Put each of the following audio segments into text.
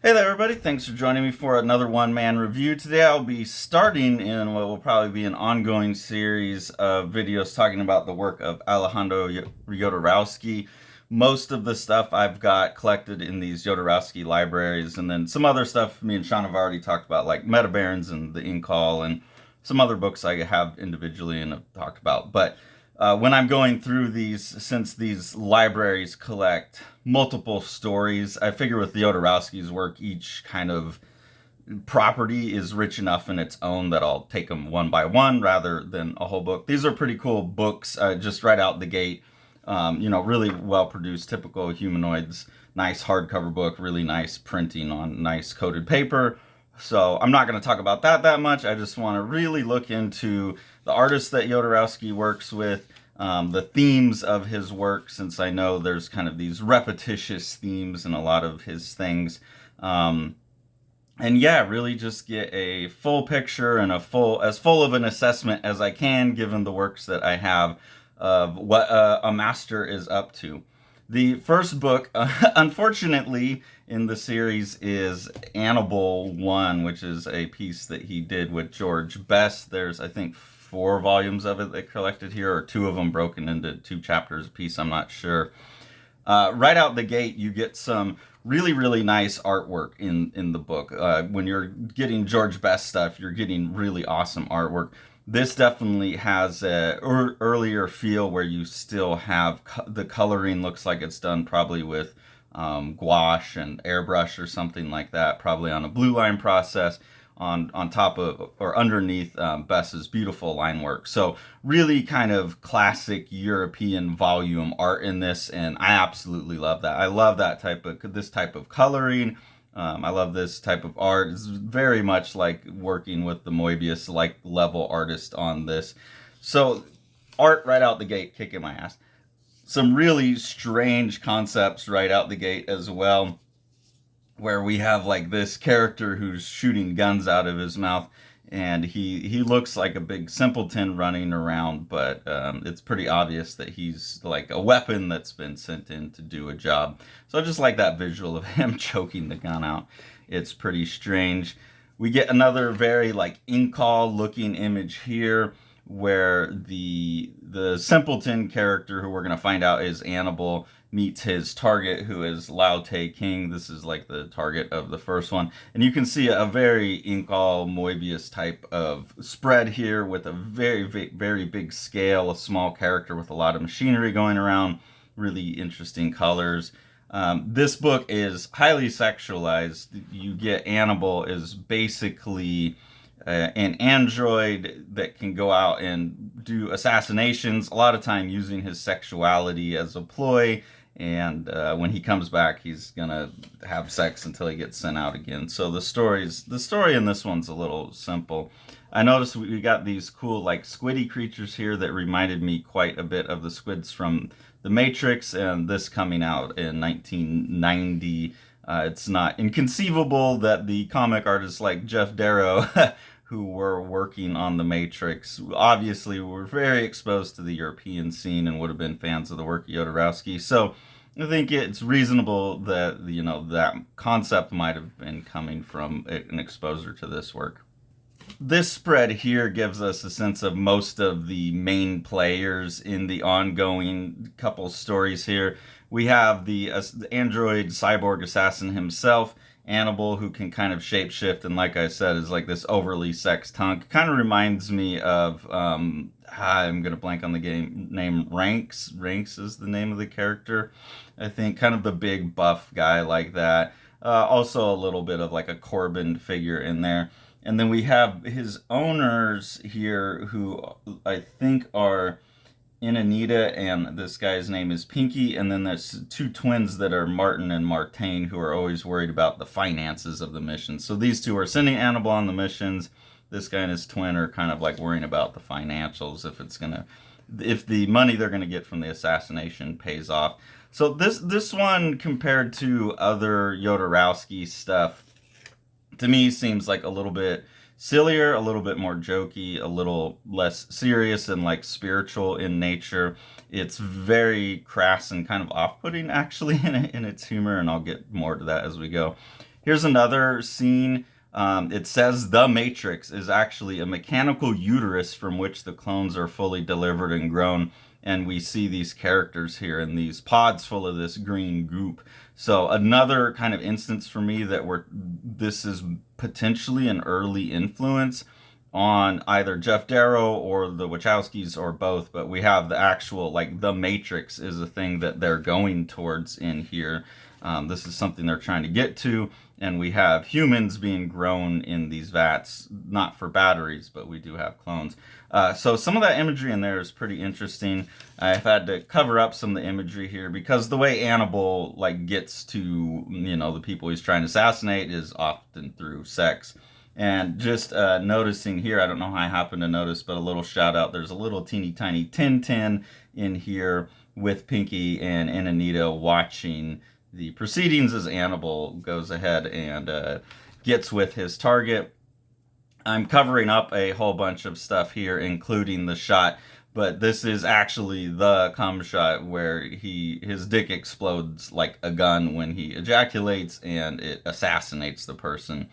Hey there, everybody. Thanks for joining me for another one-man review. Today I'll be starting in what will probably be an ongoing series of videos talking about the work of Alejandro Jodorowsky. Most of the stuff I've got collected in these Jodorowsky libraries, and then some other stuff me and Sean have already talked about, like Metabarons and the Inkall, and some other books I have individually and have talked about. But when I'm going through these, since these libraries collect multiple stories, I figure with Jodorowsky's work, each kind of property is rich enough in its own that I'll take them one by one rather than a whole book. These are pretty cool books, just right out the gate. Really well produced, typical humanoids, nice hardcover book, really nice printing on nice coated paper. So I'm not going to talk about that much. I just want to really look into the artists that Jodorowsky works with, the themes of his work, since I know there's kind of these repetitious themes in a lot of his things. And yeah, really just get a full picture and as full of an assessment as I can, given the works that I have, of what a master is up to. The first book, unfortunately, in the series is Anibal 1, which is a piece that he did with George Bess. There's, I think, 4 volumes of it that collected here, or 2 of them broken into 2 chapters a piece, I'm not sure. Right out the gate, you get some really nice artwork in the book. When you're getting George Bess stuff, you're getting really awesome artwork. This definitely has a earlier feel where you still have the coloring looks like it's done probably with gouache and airbrush or something like that, probably on a blue line process on top of or underneath Bess's beautiful line work. So really kind of classic European volume art in this, and I absolutely love that. I love this type of coloring. I love this type of art. It's very much like working with the Moebius like level artist on this. So art right out the gate, kicking my ass. Some really strange concepts right out the gate as well, where we have like this character who's shooting guns out of his mouth, and he looks like a big simpleton running around, but it's pretty obvious that he's like a weapon that's been sent in to do a job. So I just like that visual of him choking the gun out. It's pretty strange. We get another very like Inkall looking image here, where the simpleton character, who we're going to find out is Anibal, meets his target, who is Lao Te King. This is like the target of the first one. And you can see a very Inkall Moebius type of spread here with a very big scale, a small character with a lot of machinery going around, really interesting colors. This book is highly sexualized. You get Anibal is basically an android that can go out and do assassinations, a lot of time using his sexuality as a ploy. And when he comes back, he's gonna have sex until he gets sent out again. So the story in this one's a little simple. I noticed we got these cool like squiddy creatures here that reminded me quite a bit of the squids from The Matrix, and this coming out in 1990. It's not inconceivable that the comic artists like Jeff Darrow, who were working on The Matrix, obviously were very exposed to the European scene and would have been fans of the work of Jodorowsky. So I think it's reasonable that, that concept might have been coming from an exposure to this work. This spread here gives us a sense of most of the main players in the ongoing couple stories here. We have the android cyborg assassin himself, Anibal, who can kind of shapeshift, and like I said, is like this overly sexed hunk. Kind of reminds me of, I'm going to blank on the game name, Ranks. Ranks is the name of the character, I think. Kind of the big buff guy like that. Also a little bit of like a Corbin figure in there. And then we have his owners here, who I think are Inanita, and this guy's name is Pinky, and then there's 2 twins that are Martin and Martine, who are always worried about the finances of the mission. So these 2 are sending Anibal on the missions. This guy and his twin are kind of like worrying about the financials, if the money they're gonna get from the assassination pays off. So this one, compared to other Jodorowsky stuff, to me seems like a little bit sillier, a little bit more jokey, a little less serious and like spiritual in nature. It's very crass and kind of off-putting actually in its humor, and I'll get more to that as we go. Here's another scene. It says the Matrix is actually a mechanical uterus from which the clones are fully delivered and grown. And we see these characters here in these pods full of this green goop. So another kind of instance for me that this is potentially an early influence on either Jeff Darrow or the Wachowskis or both, but we have the actual, like, the Matrix is a thing that they're going towards in here. This is something they're trying to get to, and we have humans being grown in these vats, not for batteries, but we do have clones. So some of that imagery in there is pretty interesting. I've had to cover up some of the imagery here because the way Anibal, like, gets to, you know, the people he's trying to assassinate is often through sex. And just noticing here, I don't know how I happened to notice, but a little shout out. There's a little teeny tiny Tintin in here with Pinky and Anita watching the proceedings as Anibal goes ahead and gets with his target. I'm covering up a whole bunch of stuff here, including the shot, but this is actually the cum shot where his dick explodes like a gun when he ejaculates and it assassinates the person.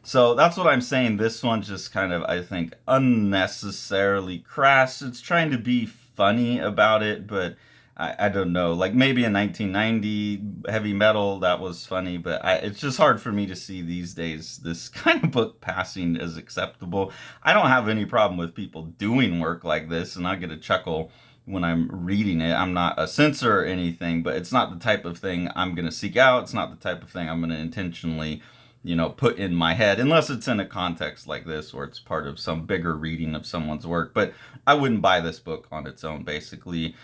So that's what I'm saying. This one just kind of, I think, unnecessarily crass. It's trying to be funny about it, but I don't know. Like, maybe in 1990 heavy metal, that was funny, but it's just hard for me to see these days this kind of book passing as acceptable. I don't have any problem with people doing work like this, and I get a chuckle when I'm reading it. I'm not a censor or anything, but it's not the type of thing I'm going to seek out. It's not the type of thing I'm going to intentionally, you know, put in my head, unless it's in a context like this or it's part of some bigger reading of someone's work. But I wouldn't buy this book on its own, basically,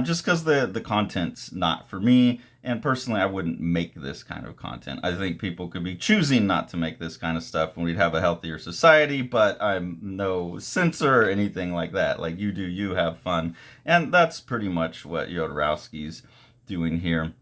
just because the content's not for me. And personally, I wouldn't make this kind of content. I think people could be choosing not to make this kind of stuff when we'd have a healthier society, but I'm no censor or anything like that. Like, you do, you have fun. And that's pretty much what Jodorowsky's doing here.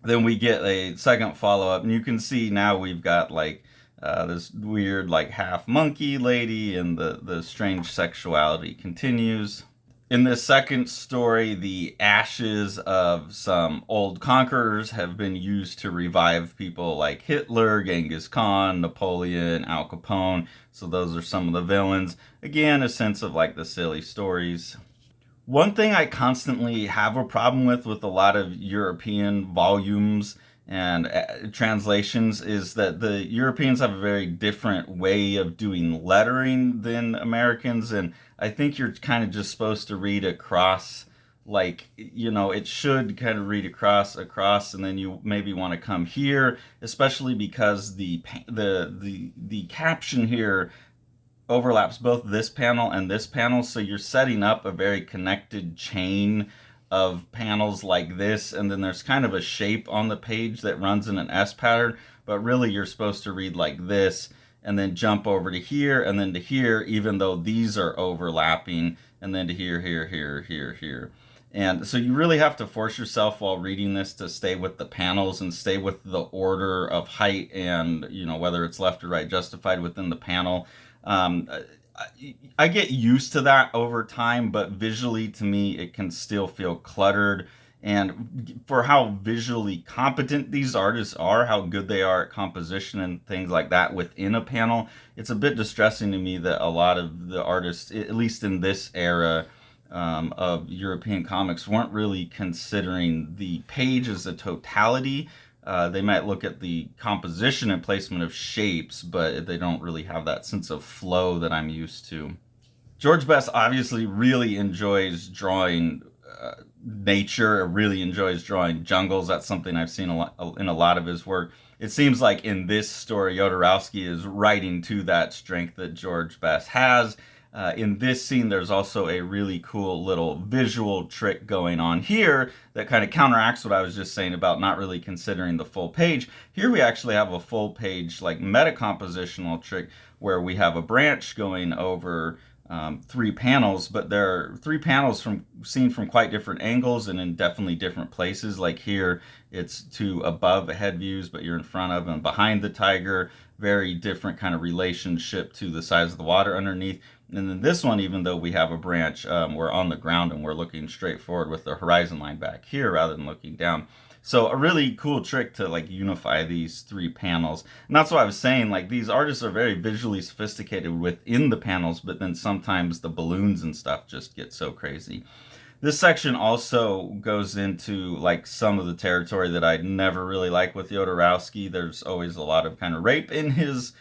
Then we get a second follow-up, and you can see now we've got, like, this weird, like, half monkey lady, and the strange sexuality continues. In this second story, the ashes of some old conquerors have been used to revive people like Hitler, Genghis Khan, Napoleon, Al Capone. So those are some of the villains. Again, a sense of, like, the silly stories. One thing I constantly have a problem with a lot of European volumes and translations is that the Europeans have a very different way of doing lettering than Americans, and I think you're kind of just supposed to read across, like, you know, it should kind of read across, and then you maybe want to come here, especially because the caption here overlaps both this panel and this panel, so you're setting up a very connected chain of panels like this, and then there's kind of a shape on the page that runs in an S pattern, but really you're supposed to read like this and then jump over to here and then to here, even though these are overlapping, and then to here, here, here, here, here. And so you really have to force yourself while reading this to stay with the panels and stay with the order of height and, you know, whether it's left or right justified within the panel. I get used to that over time, but visually, to me, it can still feel cluttered. And for how visually competent these artists are, how good they are at composition and things like that within a panel, it's a bit distressing to me that a lot of the artists, at least in this era of European comics, weren't really considering the page as a totality. They might look at the composition and placement of shapes, but they don't really have that sense of flow that I'm used to. George Bess obviously really enjoys drawing nature, really enjoys drawing jungles. That's something I've seen in a lot of his work. It seems like in this story, Jodorowsky is writing to that strength that George Bess has. In this scene, there's also a really cool little visual trick going on here that kind of counteracts what I was just saying about not really considering the full page. Here we actually have a full page, like, meta-compositional trick where we have a branch going over 3 panels, but there are 3 panels seen from quite different angles and in definitely different places. Like here, it's 2 above head views, but you're in front of and behind the tiger. Very different kind of relationship to the size of the water underneath. And then this one, even though we have a branch, we're on the ground and we're looking straight forward with the horizon line back here rather than looking down. So a really cool trick to like unify these three panels. And that's what I was saying, like these artists are very visually sophisticated within the panels, but then sometimes the balloons and stuff just get so crazy. This section also goes into like some of the territory that I never really like with Jodorowsky. There's always a lot of kind of rape in his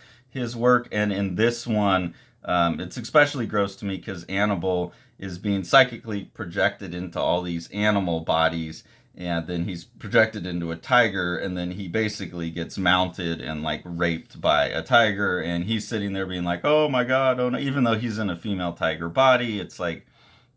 work, and in this one, it's especially gross to me because Anibal is being psychically projected into all these animal bodies, and then he's projected into a tiger, and then he basically gets mounted and like raped by a tiger, and he's sitting there being like, oh my god, oh no, even though he's in a female tiger body. It's like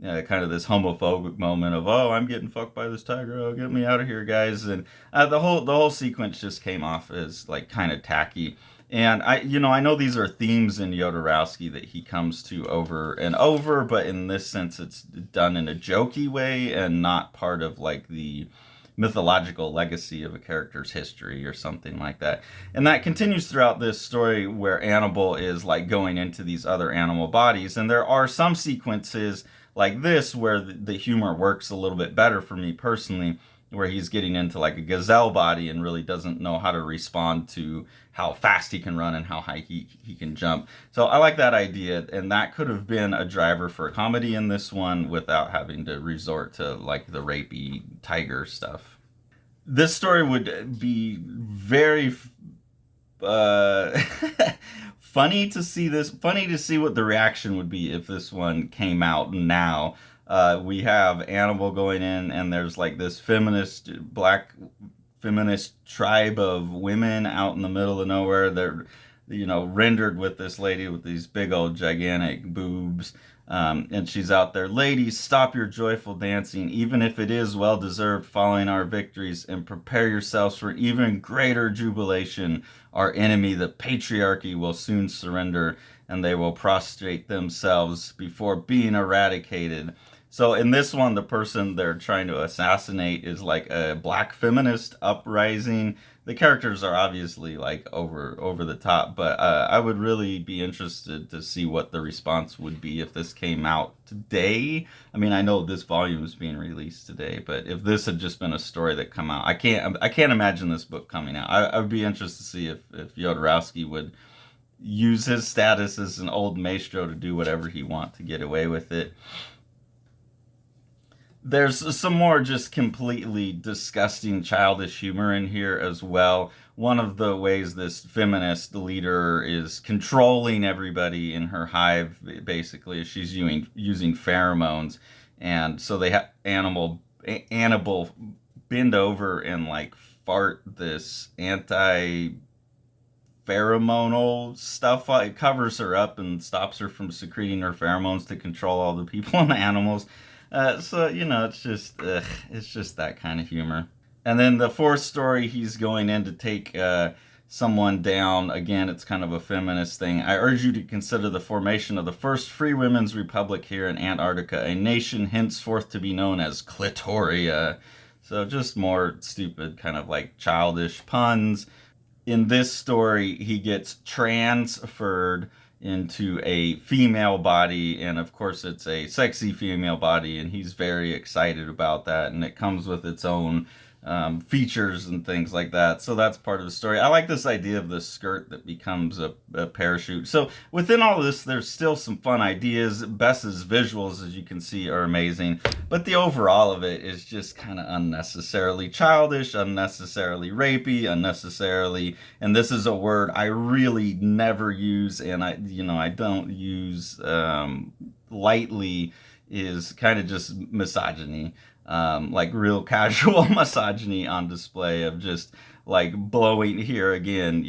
kind of this homophobic moment of, oh, I'm getting fucked by this tiger, oh, get me out of here, guys. And the whole sequence just came off as like kind of tacky. And I know these are themes in Jodorowsky that he comes to over and over, but in this sense, it's done in a jokey way and not part of like the mythological legacy of a character's history or something like that. And that continues throughout this story where Anibal is like going into these other animal bodies. And there are some sequences like this where the humor works a little bit better for me personally, where he's getting into like a gazelle body and really doesn't know how to respond to how fast he can run and how high he can jump. So I like that idea, and that could have been a driver for a comedy in this one without having to resort to like the rapey tiger stuff. This story would be very funny to see what the reaction would be if this one came out now. We have Anibal going in, and there's like this black feminist tribe of women out in the middle of nowhere. They're, rendered with this lady with these big old gigantic boobs. And she's out there, ladies, stop your joyful dancing, even if it is well deserved following our victories, and prepare yourselves for even greater jubilation. Our enemy, the patriarchy, will soon surrender, and they will prostrate themselves before being eradicated. So in this one, the person they're trying to assassinate is like a black feminist uprising. The characters are obviously like over the top, but I would really be interested to see what the response would be if this came out today. I mean, I know this volume is being released today, but if this had just been a story that come out, I can't imagine this book coming out. I would be interested to see if Jodorowsky would use his status as an old maestro to do whatever he wants to get away with it. There's some more just completely disgusting childish humor in here as well. One of the ways this feminist leader is controlling everybody in her hive, basically, is she's using pheromones. And so they have Anibal bend over and like fart this anti-pheromonal stuff. It covers her up and stops her from secreting her pheromones to control all the people and the animals. So, it's just that kind of humor. And then the fourth story, he's going in to take someone down. Again, it's kind of a feminist thing. I urge you to consider the formation of the first free women's republic here in Antarctica, a nation henceforth to be known as Clitoria. So just more stupid, kind of like childish puns. In this story, he gets transferred into a female body, and of course it's a sexy female body, and he's very excited about that, and it comes with its own features and things like that. So that's part of the story. I like this idea of the skirt that becomes a parachute. So within all of this, there's still some fun ideas. Bess's visuals, as you can see, are amazing, but the overall of it is just kind of unnecessarily childish, unnecessarily rapey, unnecessarily, and this is a word I really never use, and I don't use lightly, is kind of just misogyny. Like real casual misogyny on display of just like blowing here again,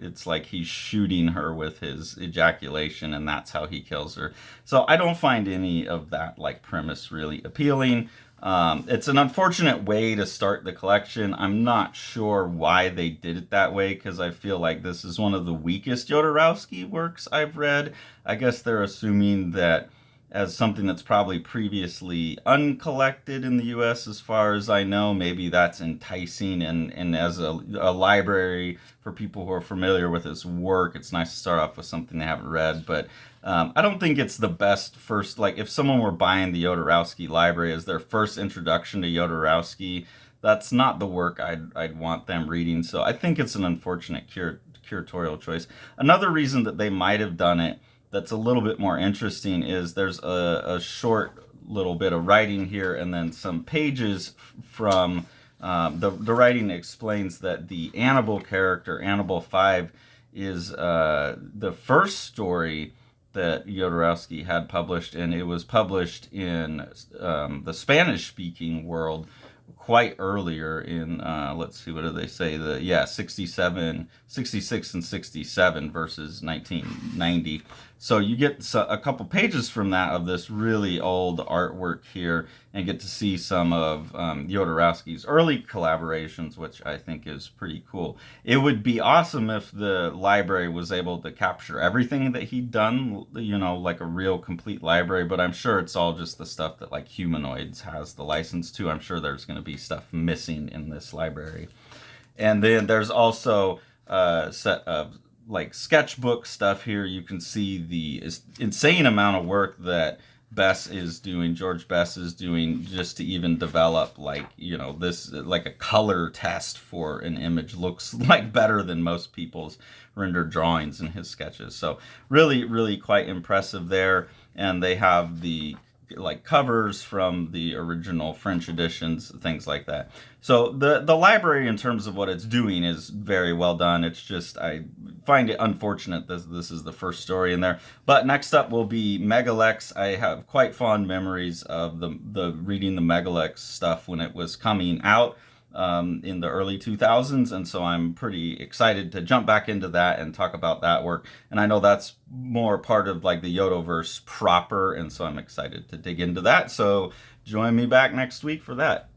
it's like he's shooting her with his ejaculation, and that's how he kills her. So I don't find any of that like premise really appealing. It's an unfortunate way to start the collection. I'm not sure why they did it that way, because I feel like this is one of the weakest Jodorowsky works I've read. I guess they're assuming that as something that's probably previously uncollected in the US as far as I know. Maybe that's enticing, and as a library for people who are familiar with his work, it's nice to start off with something they haven't read. But I don't think it's the best first, like if someone were buying the Jodorowsky library as their first introduction to Jodorowsky, that's not the work I'd want them reading. So I think it's an unfortunate curatorial choice. Another reason that they might have done it that's a little bit more interesting is there's a short little bit of writing here, and then some pages from the writing explains that the Anibal character, Anibal 5, is the first story that Jodorowsky had published, and it was published in the Spanish-speaking world quite earlier in let's see, what do they say, 66 and 67 versus 1990. So you get a couple pages from that of this really old artwork here, and get to see some of Jodorowsky's early collaborations, which I think is pretty cool. It would be awesome if the library was able to capture everything that he'd done, you know, like a real complete library, but I'm sure it's all just the stuff that like Humanoids has the license to. I'm sure there's going to be stuff missing in this library. And then there's also a set of like sketchbook stuff here. You can see the insane amount of work that George Bess is doing, just to even develop, like, you know, this, like a color test for an image looks like better than most people's rendered drawings in his sketches. So really, really quite impressive there. And they have the like covers from the original French editions, things like that. So the library, in terms of what it's doing, is very well done. It's just, I find it unfortunate that this is the first story in there. But next up will be Megalex. I have quite fond memories of the reading the Megalex stuff when it was coming out in the early 2000s, and so I'm pretty excited to jump back into that and talk about that work. And I know that's more part of like the Yodoverse proper, and so I'm excited to dig into that. So join me back next week for that.